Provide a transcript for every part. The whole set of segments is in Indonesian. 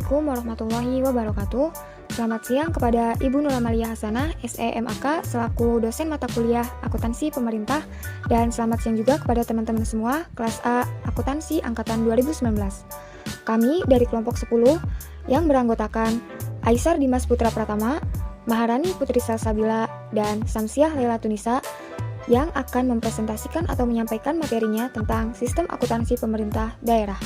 Assalamualaikum warahmatullahi wabarakatuh. Selamat siang kepada Ibu Nur Amalia Hasanah, SEMAK, selaku dosen mata kuliah Akuntansi Pemerintah, dan selamat siang juga kepada teman-teman semua kelas A Akuntansi Angkatan 2019. Kami dari kelompok 10 yang beranggotakan Aisar Dimas Putra Pratama, Maharani Putri Salsabila, dan Samsiah Laila Tunisa yang akan mempresentasikan atau menyampaikan materinya tentang sistem akuntansi pemerintah daerah.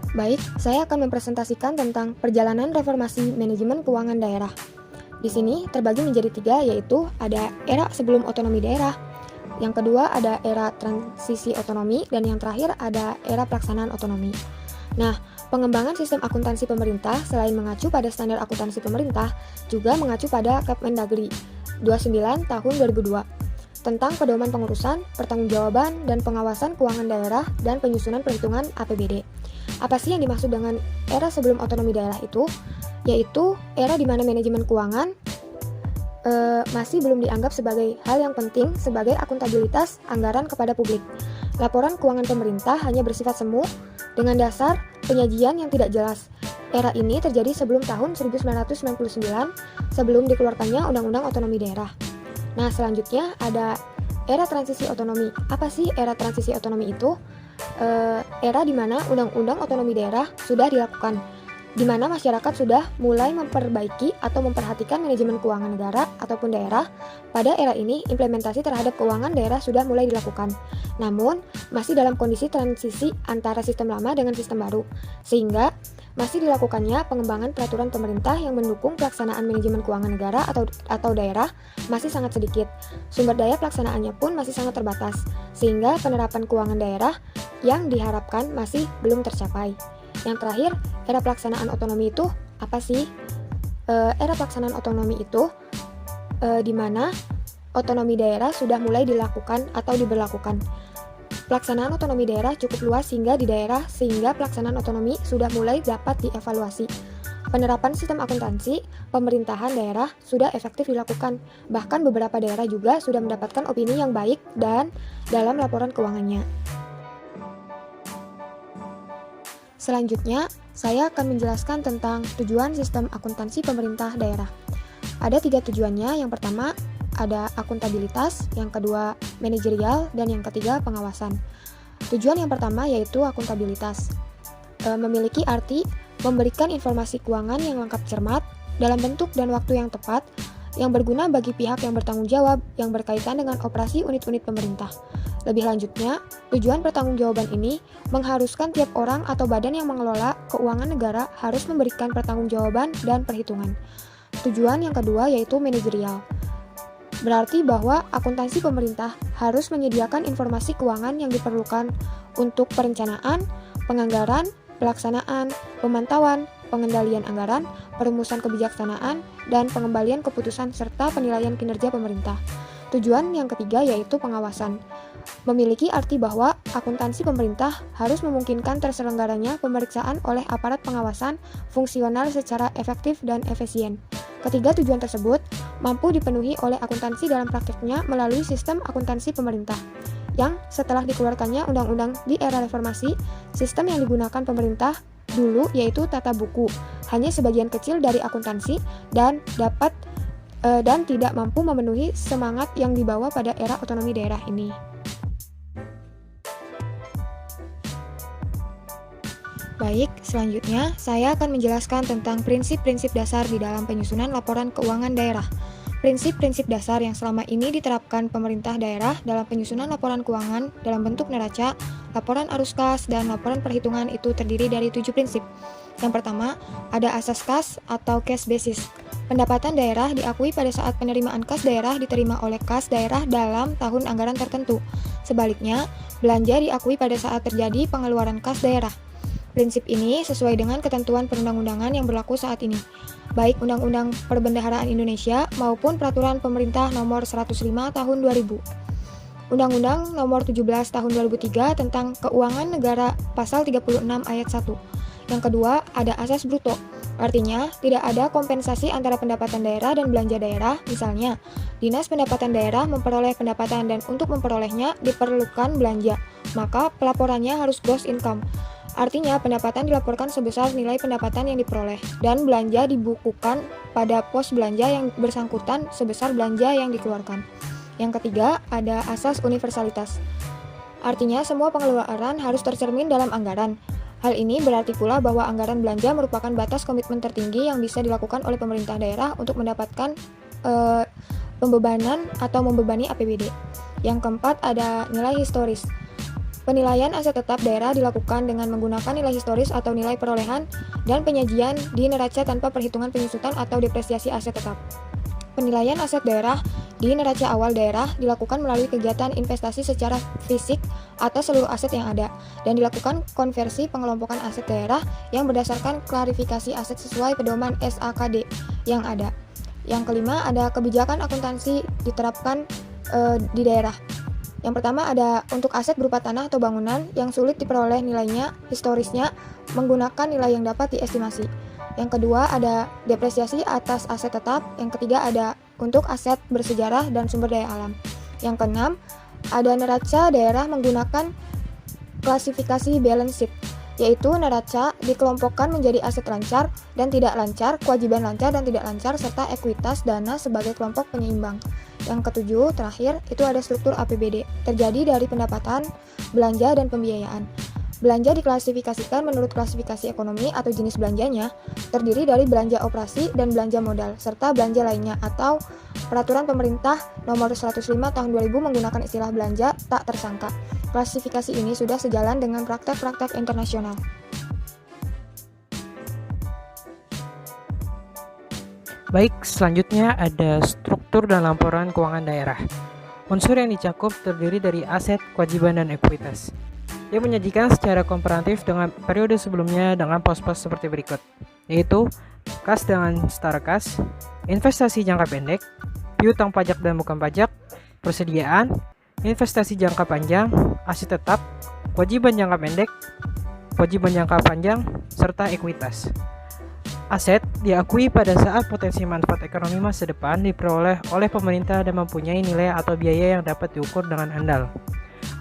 Baik, saya akan mempresentasikan tentang perjalanan reformasi manajemen keuangan daerah. Di sini terbagi menjadi 3, yaitu ada era sebelum otonomi daerah, yang kedua ada era transisi otonomi, dan yang terakhir ada era pelaksanaan otonomi. Nah, pengembangan sistem akuntansi pemerintah selain mengacu pada standar akuntansi pemerintah, juga mengacu pada Kepmendagri 29 tahun 2002 tentang pedoman pengurusan, pertanggungjawaban, dan pengawasan keuangan daerah dan penyusunan perhitungan APBD. Apa sih yang dimaksud dengan era sebelum otonomi daerah itu? Yaitu era di mana manajemen keuangan masih belum dianggap sebagai hal yang penting sebagai akuntabilitas anggaran kepada publik. Laporan keuangan pemerintah hanya bersifat semu dengan dasar penyajian yang tidak jelas. Era ini terjadi sebelum tahun 1999, sebelum dikeluarkannya Undang-Undang Otonomi Daerah. Nah, selanjutnya ada era transisi otonomi. Apa sih era transisi otonomi itu? Era di mana Undang-Undang Otonomi Daerah sudah dilakukan, di mana masyarakat sudah mulai memperbaiki atau memperhatikan manajemen keuangan negara ataupun daerah. Pada era ini, implementasi terhadap keuangan daerah sudah mulai dilakukan, namun masih dalam kondisi transisi antara sistem lama dengan sistem baru, sehingga masih dilakukannya pengembangan peraturan pemerintah yang mendukung pelaksanaan manajemen keuangan negara atau daerah masih sangat sedikit. Sumber daya pelaksanaannya pun masih sangat terbatas, sehingga penerapan keuangan daerah yang diharapkan masih belum tercapai. Yang terakhir, era pelaksanaan otonomi itu apa sih? Era pelaksanaan otonomi itu di mana otonomi daerah sudah mulai dilakukan atau diberlakukan. Pelaksanaan otonomi daerah cukup luas sehingga pelaksanaan otonomi sudah mulai dapat dievaluasi. Penerapan sistem akuntansi pemerintahan daerah sudah efektif dilakukan. Bahkan beberapa daerah juga sudah mendapatkan opini yang baik dan dalam laporan keuangannya. Selanjutnya, saya akan menjelaskan tentang tujuan sistem akuntansi pemerintah daerah. Ada 3 tujuannya. Yang pertama, ada akuntabilitas, yang kedua manajerial, dan yang ketiga pengawasan. Tujuan yang pertama yaitu akuntabilitas. Memiliki arti memberikan informasi keuangan yang lengkap, cermat, dalam bentuk dan waktu yang tepat, yang berguna bagi pihak yang bertanggung jawab yang berkaitan dengan operasi unit-unit pemerintah. Lebih lanjutnya, tujuan pertanggungjawaban ini mengharuskan tiap orang atau badan yang mengelola keuangan negara harus memberikan pertanggungjawaban dan perhitungan. Tujuan yang kedua yaitu manajerial. Berarti bahwa akuntansi pemerintah harus menyediakan informasi keuangan yang diperlukan untuk perencanaan, penganggaran, pelaksanaan, pemantauan, pengendalian anggaran, perumusan kebijaksanaan, dan pengembalian keputusan serta penilaian kinerja pemerintah. Tujuan yang ketiga yaitu pengawasan. Memiliki arti bahwa akuntansi pemerintah harus memungkinkan terselenggaranya pemeriksaan oleh aparat pengawasan fungsional secara efektif dan efisien. Ketiga tujuan tersebut mampu dipenuhi oleh akuntansi dalam prakteknya melalui sistem akuntansi pemerintah, yang setelah dikeluarkannya undang-undang di era reformasi, sistem yang digunakan pemerintah dulu yaitu tata buku, hanya sebagian kecil dari akuntansi dan tidak mampu memenuhi semangat yang dibawa pada era otonomi daerah ini. Baik, selanjutnya saya akan menjelaskan tentang prinsip-prinsip dasar di dalam penyusunan laporan keuangan daerah. Prinsip-prinsip dasar yang selama ini diterapkan pemerintah daerah dalam penyusunan laporan keuangan dalam bentuk neraca, laporan arus kas, dan laporan perhitungan itu terdiri dari 7 prinsip. Yang pertama, ada asas kas atau cash basis. Pendapatan daerah diakui pada saat penerimaan kas daerah diterima oleh kas daerah dalam tahun anggaran tertentu. Sebaliknya, belanja diakui pada saat terjadi pengeluaran kas daerah. Prinsip ini sesuai dengan ketentuan perundang-undangan yang berlaku saat ini, baik Undang-Undang Perbendaharaan Indonesia maupun Peraturan Pemerintah Nomor 105 Tahun 2000. Undang-Undang Nomor 17 Tahun 2003 tentang Keuangan Negara Pasal 36 Ayat 1. Yang kedua, ada asas bruto. Artinya, tidak ada kompensasi antara pendapatan daerah dan belanja daerah. Misalnya, Dinas Pendapatan Daerah memperoleh pendapatan dan untuk memperolehnya diperlukan belanja, maka pelaporannya harus gross income. Artinya, pendapatan dilaporkan sebesar nilai pendapatan yang diperoleh, dan belanja dibukukan pada pos belanja yang bersangkutan sebesar belanja yang dikeluarkan. Yang ketiga, ada asas universalitas. Artinya, semua pengeluaran harus tercermin dalam anggaran. Hal ini berarti pula bahwa anggaran belanja merupakan batas komitmen tertinggi yang bisa dilakukan oleh pemerintah daerah untuk mendapatkan pembebanan atau membebani APBD. Yang keempat, ada nilai historis. Penilaian aset tetap daerah dilakukan dengan menggunakan nilai historis atau nilai perolehan dan penyajian di neraca tanpa perhitungan penyusutan atau depresiasi aset tetap. Penilaian aset daerah di neraca awal daerah dilakukan melalui kegiatan investasi secara fisik atas seluruh aset yang ada, dan dilakukan konversi pengelompokan aset daerah yang berdasarkan klarifikasi aset sesuai pedoman SAKD yang ada. Yang kelima, ada kebijakan akuntansi diterapkan di daerah. Yang pertama, ada untuk aset berupa tanah atau bangunan yang sulit diperoleh nilainya historisnya menggunakan nilai yang dapat diestimasi. Yang kedua, ada depresiasi atas aset tetap. Yang ketiga, ada untuk aset bersejarah dan sumber daya alam. Yang keenam, ada neraca daerah menggunakan klasifikasi balance sheet, yaitu neraca dikelompokkan menjadi aset lancar dan tidak lancar, kewajiban lancar dan tidak lancar, serta ekuitas dana sebagai kelompok penyeimbang. Yang ketujuh, terakhir, itu ada struktur APBD, terjadi dari pendapatan, belanja, dan pembiayaan. Belanja diklasifikasikan menurut klasifikasi ekonomi atau jenis belanjanya, terdiri dari belanja operasi dan belanja modal, serta belanja lainnya atau Peraturan Pemerintah Nomor 105 Tahun 2000 menggunakan istilah belanja tak tersangka. Klasifikasi ini sudah sejalan dengan praktek-praktek internasional. Baik, selanjutnya ada struktur dan laporan keuangan daerah. Unsur yang dicakup terdiri dari aset, kewajiban, dan ekuitas. Ia menyajikan secara komparatif dengan periode sebelumnya dengan pos-pos seperti berikut, yaitu kas dengan setara kas, investasi jangka pendek, piutang pajak dan bukan pajak, persediaan, investasi jangka panjang, aset tetap, kewajiban jangka pendek, kewajiban jangka panjang, serta ekuitas. Aset diakui pada saat potensi manfaat ekonomi masa depan diperoleh oleh pemerintah dan mempunyai nilai atau biaya yang dapat diukur dengan andal.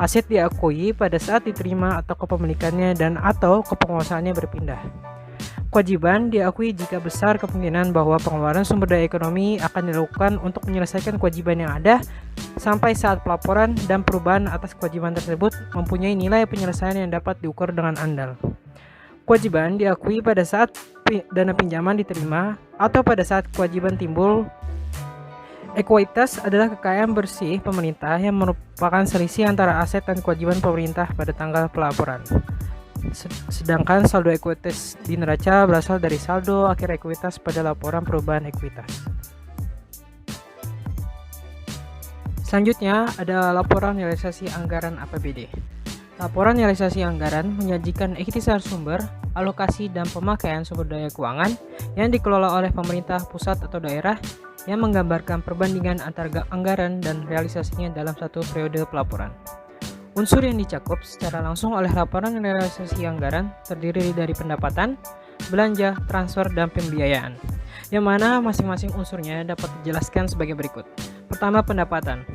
Aset diakui pada saat diterima atau kepemilikannya dan atau kepenguasaannya berpindah. Kewajiban diakui jika besar kemungkinan bahwa pengeluaran sumber daya ekonomi akan dilakukan untuk menyelesaikan kewajiban yang ada sampai saat pelaporan dan perubahan atas kewajiban tersebut mempunyai nilai penyelesaian yang dapat diukur dengan andal. Kewajiban diakui pada saat dana pinjaman diterima atau pada saat kewajiban timbul. Ekuitas adalah kekayaan bersih pemerintah yang merupakan selisih antara aset dan kewajiban pemerintah pada tanggal pelaporan. Sedangkan saldo ekuitas di neraca berasal dari saldo akhir ekuitas pada laporan perubahan ekuitas. Selanjutnya ada laporan realisasi anggaran APBD. Laporan realisasi anggaran menyajikan ikhtisar sumber, alokasi, dan pemakaian sumber daya keuangan yang dikelola oleh pemerintah pusat atau daerah yang menggambarkan perbandingan antara anggaran dan realisasinya dalam satu periode pelaporan. Unsur yang dicakup secara langsung oleh laporan realisasi anggaran terdiri dari pendapatan, belanja, transfer, dan pembiayaan, yang mana masing-masing unsurnya dapat dijelaskan sebagai berikut. Pertama, pendapatan.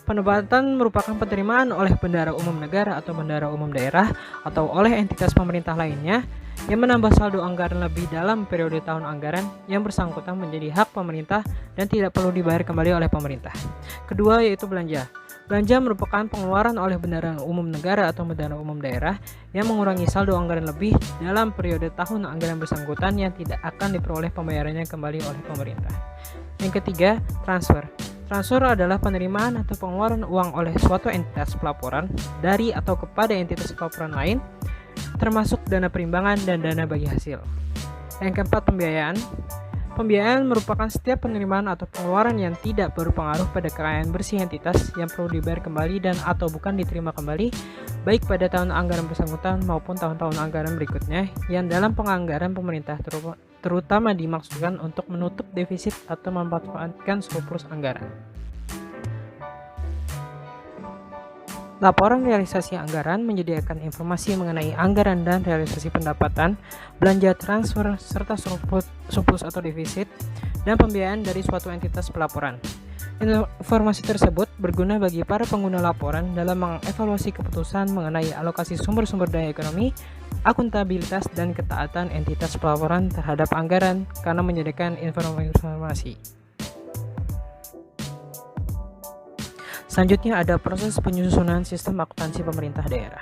Pendapatan merupakan penerimaan oleh bendahara umum negara atau bendahara umum daerah atau oleh entitas pemerintah lainnya yang menambah saldo anggaran lebih dalam periode tahun anggaran yang bersangkutan menjadi hak pemerintah dan tidak perlu dibayar kembali oleh pemerintah. Kedua, yaitu belanja. Belanja merupakan pengeluaran oleh bendahara umum negara atau bendahara umum daerah yang mengurangi saldo anggaran lebih dalam periode tahun anggaran bersangkutan yang tidak akan diperoleh pembayarannya kembali oleh pemerintah. Yang ketiga, transfer. Transfer adalah penerimaan atau pengeluaran uang oleh suatu entitas pelaporan dari atau kepada entitas pelaporan lain, termasuk dana perimbangan dan dana bagi hasil. Yang keempat, pembiayaan. Pembiayaan merupakan setiap penerimaan atau pengeluaran yang tidak berpengaruh pada kekayaan bersih entitas yang perlu dibayar kembali dan atau bukan diterima kembali, baik pada tahun anggaran bersangkutan maupun tahun-tahun anggaran berikutnya yang dalam penganggaran pemerintah terutama dimaksudkan untuk menutup defisit atau memanfaatkan surplus anggaran. Laporan realisasi anggaran menyediakan informasi mengenai anggaran dan realisasi pendapatan, belanja, transfer, serta surplus atau defisit, dan pembiayaan dari suatu entitas pelaporan. Informasi tersebut berguna bagi para pengguna laporan dalam mengevaluasi keputusan mengenai alokasi sumber-sumber daya ekonomi akuntabilitas dan ketaatan entitas pelaporan terhadap anggaran karena menyediakan informasi. Selanjutnya ada proses penyusunan sistem akuntansi pemerintah daerah.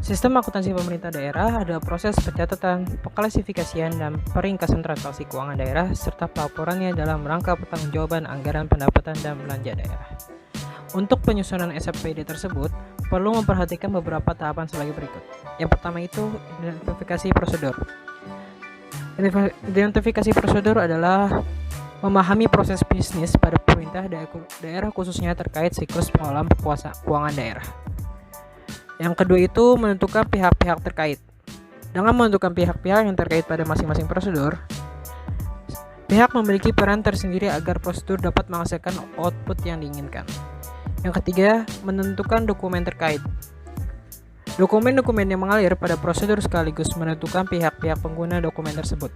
Sistem akuntansi pemerintah daerah adalah proses pencatatan, pengklasifikasian, dan peringkasan transaksi keuangan daerah serta pelaporannya dalam rangka pertanggungjawaban anggaran pendapatan dan belanja daerah. Untuk penyusunan SAPD tersebut, perlu memperhatikan beberapa tahapan sebagai berikut. Yang pertama itu identifikasi prosedur. Identifikasi prosedur adalah memahami proses bisnis pada pemerintah daerah khususnya terkait siklus pengelolaan keuangan daerah. Yang kedua itu menentukan pihak-pihak terkait. Dengan menentukan pihak-pihak yang terkait pada masing-masing prosedur, pihak memiliki peran tersendiri agar prosedur dapat menghasilkan output yang diinginkan. Yang ketiga, menentukan dokumen terkait. Dokumen-dokumen yang mengalir pada prosedur sekaligus menentukan pihak-pihak pengguna dokumen tersebut.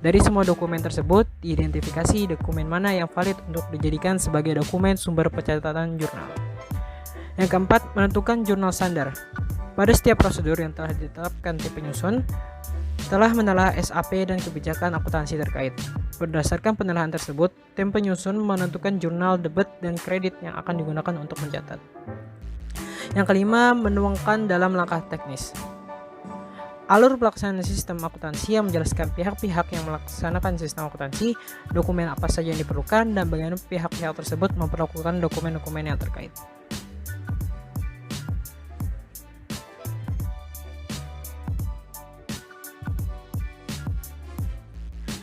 Dari semua dokumen tersebut, diidentifikasi dokumen mana yang valid untuk dijadikan sebagai dokumen sumber pencatatan jurnal. Yang keempat, menentukan jurnal standar. Pada setiap prosedur yang telah ditetapkan tim penyusun, telah menelah SAP dan kebijakan akuntansi terkait. Berdasarkan penelahan tersebut, tim penyusun menentukan jurnal debit dan kredit yang akan digunakan untuk mencatat. Yang kelima, menuangkan dalam langkah teknis. Alur pelaksanaan sistem akuntansi yang menjelaskan pihak-pihak yang melaksanakan sistem akuntansi, dokumen apa saja yang diperlukan, dan bagaimana pihak-pihak tersebut memperlakukan dokumen-dokumen yang terkait.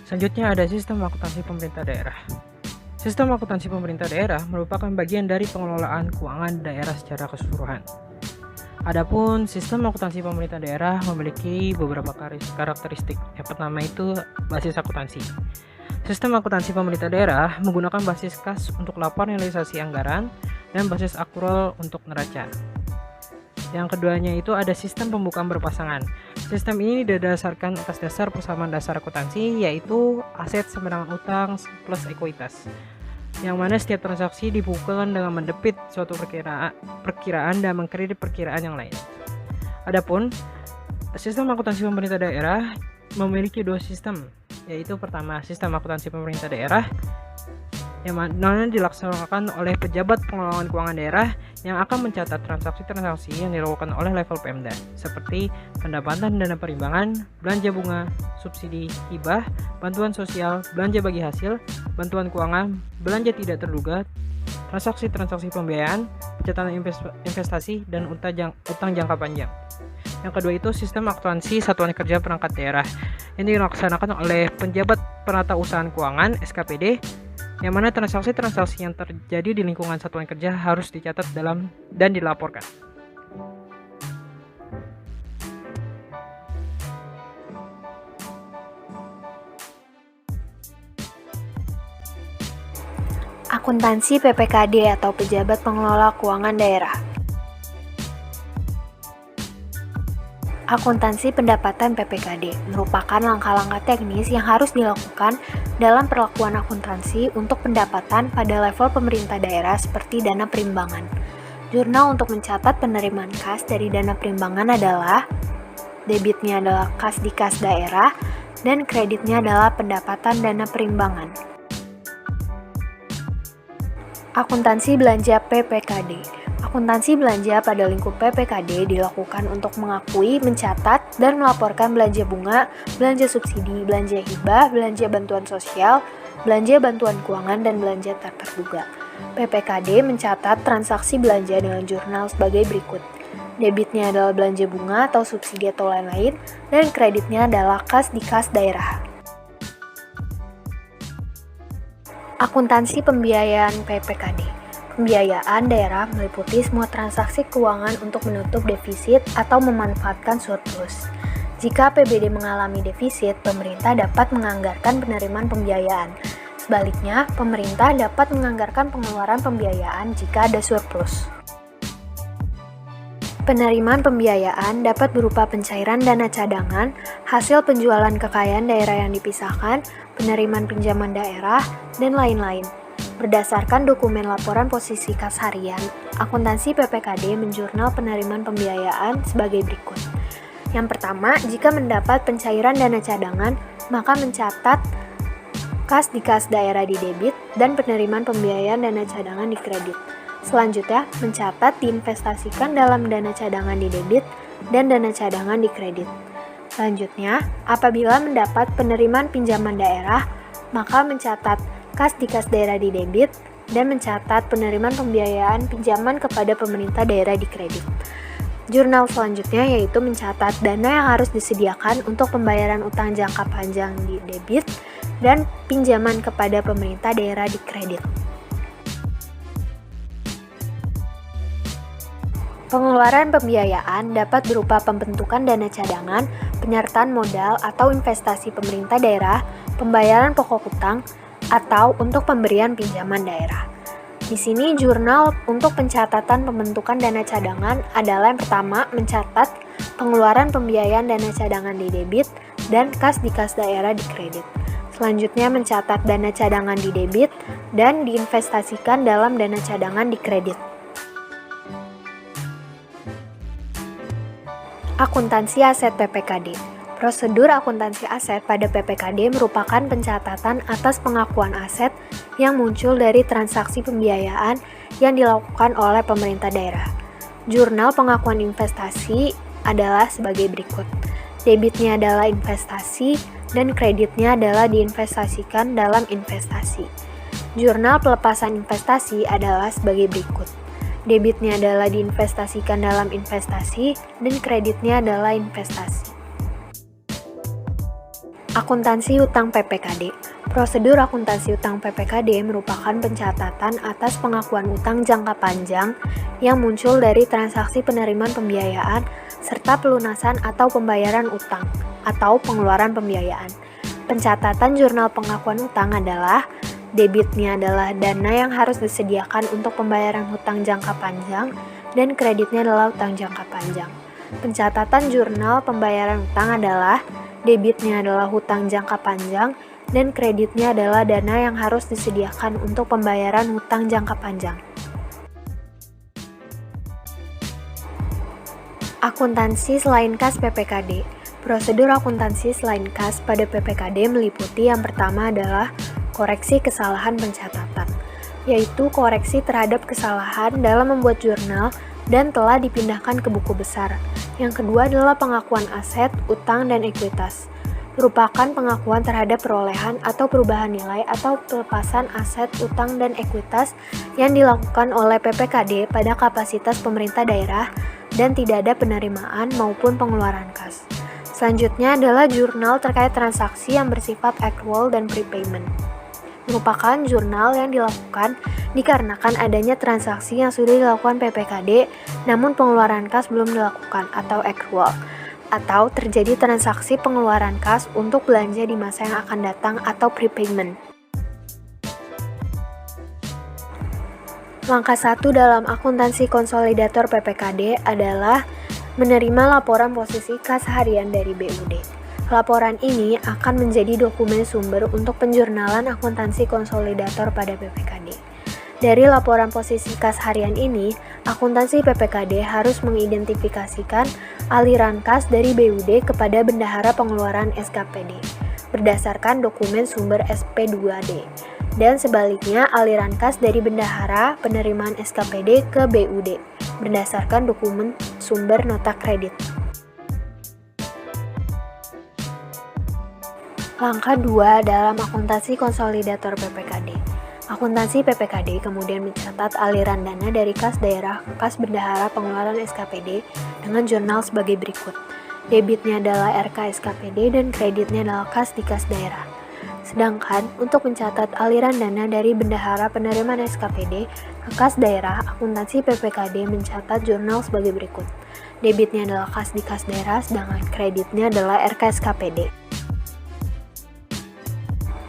Selanjutnya ada sistem akuntansi pemerintah daerah. Sistem akuntansi pemerintah daerah merupakan bagian dari pengelolaan keuangan daerah secara keseluruhan. Adapun sistem akuntansi pemerintah daerah memiliki beberapa karakteristik. Yang pertama itu basis akuntansi. Sistem akuntansi pemerintah daerah menggunakan basis kas untuk laporan realisasi anggaran dan basis akrual untuk neraca. Yang keduanya itu ada sistem pembukaan berpasangan. Sistem ini didasarkan atas dasar persamaan dasar akuntansi, yaitu aset sama dengan utang plus ekuitas, yang mana setiap transaksi dibukukan dengan mendebit suatu perkiraan dan mengkredit perkiraan yang lain. Adapun sistem akuntansi pemerintah daerah memiliki dua sistem, yaitu pertama sistem akuntansi pemerintah daerah yang mana dilaksanakan oleh pejabat pengelolaan keuangan daerah yang akan mencatat transaksi-transaksi yang dilakukan oleh level Pemda, seperti pendapatan dana perimbangan, belanja bunga, subsidi, hibah, bantuan sosial, belanja bagi hasil, bantuan keuangan, belanja tidak terduga, transaksi-transaksi pembiayaan, pencatatan investasi, dan utang jangka panjang. Yang kedua itu sistem akuntansi satuan kerja perangkat daerah yang dilaksanakan oleh penjabat penata usahaan keuangan (SKPD), yang mana transaksi-transaksi yang terjadi di lingkungan satuan kerja harus dicatat dalam dan dilaporkan. Akuntansi PPKD atau Pejabat Pengelola Keuangan Daerah. Akuntansi pendapatan PPKD merupakan langkah-langkah teknis yang harus dilakukan dalam perlakuan akuntansi untuk pendapatan pada level pemerintah daerah seperti dana perimbangan. Jurnal untuk mencatat penerimaan kas dari dana perimbangan adalah debitnya adalah kas di kas daerah dan kreditnya adalah pendapatan dana perimbangan. Akuntansi belanja PPKD. Akuntansi belanja pada lingkup PPKD dilakukan untuk mengakui, mencatat, dan melaporkan belanja bunga, belanja subsidi, belanja hibah, belanja bantuan sosial, belanja bantuan keuangan, dan belanja tak terduga. PPKD mencatat transaksi belanja dengan jurnal sebagai berikut. Debitnya adalah belanja bunga atau subsidi atau lain-lain, dan kreditnya adalah kas di kas daerah. Akuntansi pembiayaan PPKD. Pembiayaan daerah meliputi semua transaksi keuangan untuk menutup defisit atau memanfaatkan surplus. Jika APBD mengalami defisit, pemerintah dapat menganggarkan penerimaan pembiayaan. Sebaliknya, pemerintah dapat menganggarkan pengeluaran pembiayaan jika ada surplus. Penerimaan pembiayaan dapat berupa pencairan dana cadangan, hasil penjualan kekayaan daerah yang dipisahkan, penerimaan pinjaman daerah, dan lain-lain. Berdasarkan dokumen laporan posisi kas harian, akuntansi PPKD menjurnal penerimaan pembiayaan sebagai berikut. Yang pertama, jika mendapat pencairan dana cadangan, maka mencatat kas di kas daerah di debit dan penerimaan pembiayaan dana cadangan di kredit. Selanjutnya, mencatat diinvestasikan dalam dana cadangan di debit dan dana cadangan di kredit. Selanjutnya, apabila mendapat penerimaan pinjaman daerah, maka mencatat kas di kas daerah di debit dan mencatat penerimaan pembiayaan pinjaman kepada pemerintah daerah di kredit. Jurnal selanjutnya yaitu mencatat dana yang harus disediakan untuk pembayaran utang jangka panjang di debit dan pinjaman kepada pemerintah daerah di kredit. Pengeluaran pembiayaan dapat berupa pembentukan dana cadangan, penyertaan modal atau investasi pemerintah daerah, pembayaran pokok utang, atau untuk pemberian pinjaman daerah. Di sini jurnal untuk pencatatan pembentukan dana cadangan adalah yang pertama mencatat pengeluaran pembiayaan dana cadangan di debit dan kas di kas daerah di kredit. Selanjutnya mencatat dana cadangan di debit dan diinvestasikan dalam dana cadangan di kredit. Akuntansi aset PPKD. Prosedur akuntansi aset pada PPKD merupakan pencatatan atas pengakuan aset yang muncul dari transaksi pembiayaan yang dilakukan oleh pemerintah daerah. Jurnal pengakuan investasi adalah sebagai berikut. Debitnya adalah investasi dan kreditnya adalah diinvestasikan dalam investasi. Jurnal pelepasan investasi adalah sebagai berikut. Debitnya adalah diinvestasikan dalam investasi dan kreditnya adalah investasi. Akuntansi utang PPKD. Prosedur akuntansi utang PPKD merupakan pencatatan atas pengakuan utang jangka panjang yang muncul dari transaksi penerimaan pembiayaan serta pelunasan atau pembayaran utang atau pengeluaran pembiayaan. Pencatatan jurnal pengakuan utang adalah debitnya adalah dana yang harus disediakan untuk pembayaran hutang jangka panjang dan kreditnya adalah hutang jangka panjang. Pencatatan jurnal pembayaran utang adalah debitnya adalah hutang jangka panjang dan kreditnya adalah dana yang harus disediakan untuk pembayaran hutang jangka panjang. Akuntansi selain kas PPKD. Prosedur akuntansi selain kas pada PPKD meliputi yang pertama adalah koreksi kesalahan pencatatan, yaitu koreksi terhadap kesalahan dalam membuat jurnal dan telah dipindahkan ke buku besar. Yang kedua adalah pengakuan aset, utang, dan ekuitas. Merupakan pengakuan terhadap perolehan atau perubahan nilai atau pelepasan aset, utang, dan ekuitas yang dilakukan oleh PPKD pada kapasitas pemerintah daerah dan tidak ada penerimaan maupun pengeluaran kas. Selanjutnya adalah jurnal terkait transaksi yang bersifat accrual dan prepayment. Merupakan jurnal yang dilakukan dikarenakan adanya transaksi yang sudah dilakukan PPKD namun pengeluaran kas belum dilakukan atau accrual, atau terjadi transaksi pengeluaran kas untuk belanja di masa yang akan datang atau prepayment. Langkah 1 dalam akuntansi konsolidator PPKD adalah menerima laporan posisi kas harian dari BUD. Laporan ini akan menjadi dokumen sumber untuk penjurnalan akuntansi konsolidator pada PPKD. Dari laporan posisi kas harian ini, akuntansi PPKD harus mengidentifikasikan aliran kas dari BUD kepada bendahara pengeluaran SKPD berdasarkan dokumen sumber SP2D, dan sebaliknya aliran kas dari bendahara penerimaan SKPD ke BUD berdasarkan dokumen sumber nota kredit. Langkah 2 dalam akuntansi konsolidator PPKD. Akuntansi PPKD kemudian mencatat aliran dana dari kas daerah ke kas bendahara pengeluaran SKPD dengan jurnal sebagai berikut. Debitnya adalah RK SKPD dan kreditnya adalah kas di kas daerah. Sedangkan untuk mencatat aliran dana dari bendahara penerimaan SKPD ke kas daerah, akuntansi PPKD mencatat jurnal sebagai berikut. Debitnya adalah kas di kas daerah, sedangkan kreditnya adalah RK SKPD.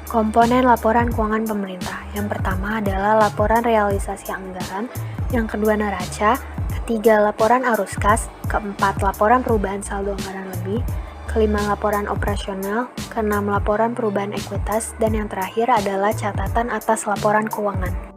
Komponen laporan keuangan pemerintah. Yang pertama adalah laporan realisasi anggaran, yang kedua neraca, ketiga laporan arus kas, keempat laporan perubahan saldo anggaran lebih, kelima laporan operasional, keenam laporan perubahan ekuitas, dan yang terakhir adalah catatan atas laporan keuangan.